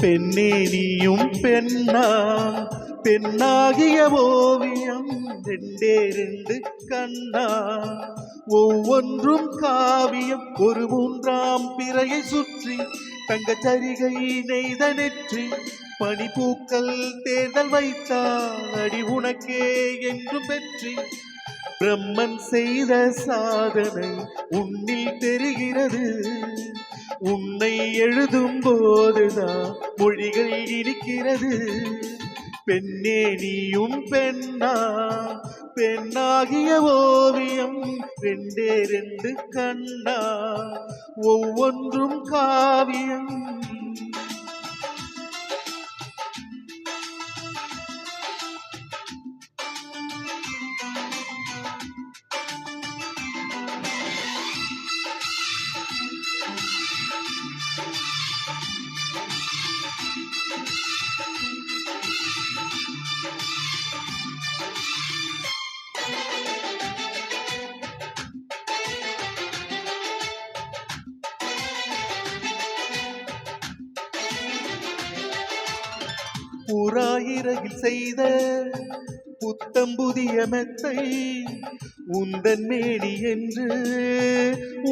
பெண்ணே நீயும் பெண்ணா, பெண்ணாகிய ஓவியம் ரெண்டே ரெண்டு கண்ணா, ஒவ்வொன்றும் காவியம் ஒரு மூன்றாம் பிறையை சுற்றி தங்கச் சரிகை நெய்த நெற்றி பனிப்பூக்கள் தேர்தல் வைத்தால் அடி உனக்கே என்றும் வெற்றி. பிரம்மன் செய்த சாதனை உன்னில் தெரிகிறது, உன்னை எழுதும் போதுதான் மொழிகள் இனிக்கிறது. பெண்ணே நீயும் பெண்ணா, பெண்ணாகிய ஓவியம் ரெண்டே ரெண்டு கண்ணா, ஒவ்வொன்றும் காவியம். புறாயிரகில் செய்த புத்தம் புதிய மெத்தை உந்தன் மேனி என்று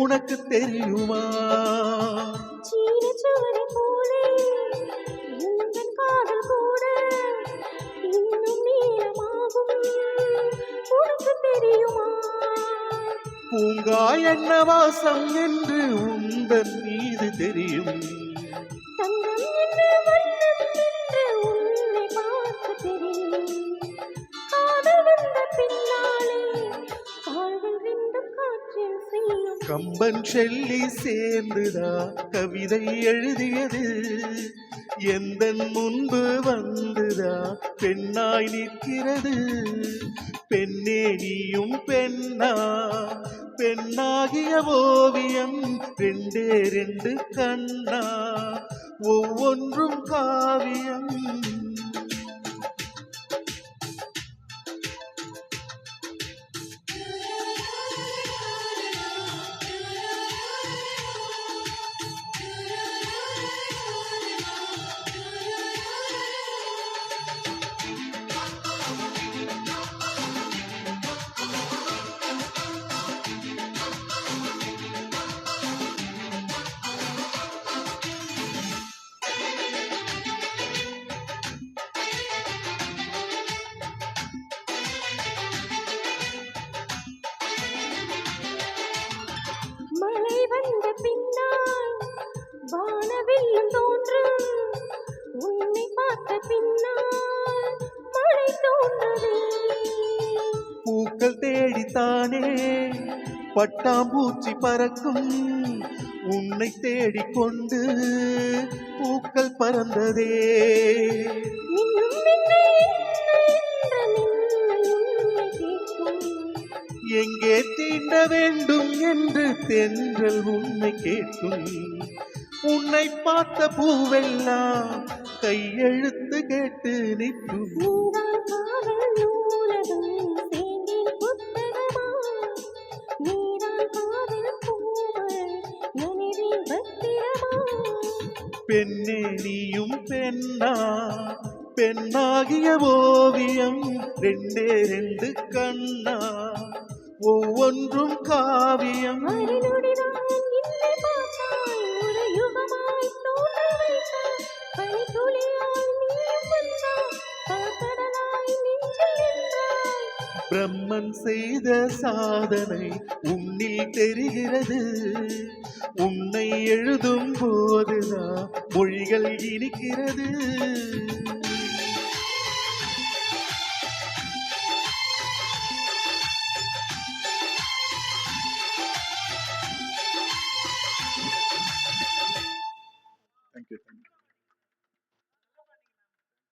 உனக்கு தெரியுமா? பூங்கா என்ன வாசம் என்று உந்தன் மீது தெரியும். கம்பன் ஷெல்லி சேர்ந்துதான் கவிதை எழுதியது, எந்தன் முன்பு வந்துதான் பெண்ணாய் நிற்கிறது. பெண்ணே நீயும் பெண்ணா, பெண்ணாகிய ஓவியம் ரெண்டே ரெண்டு கண்ணா, ஒவ்வொன்றும் காவியம். வானவில்லும் தோன்றும் உன்னை பார்த்த பின்னால் மழை தோன்றதே. பூக்கள் தேடித்தானே பட்டாம்பூச்சி பறக்கும், உன்னை தேடிக்கொண்டு பூக்கள் பறந்ததே. எங்கே தீண்ட வேண்டும் என்று தென்றல் உன்னை கேட்கும், உன்னை பார்த்த பூவெல்லாம் கையெழுத்து கேட்டு நிற்கும். பெண்ணே நீயும் பெண்ணா, பெண்ணாகிய ஓவியம் ரெண்டே ரெண்டு கண்ணா, ஒவ்வொன்றும் காவியம். பிரம்மன் செய்த சாதனை உன்னில் தெரிகிறது, உன்னை எழுதும் போதுதான் மொழிகள் இனிக்கிறது.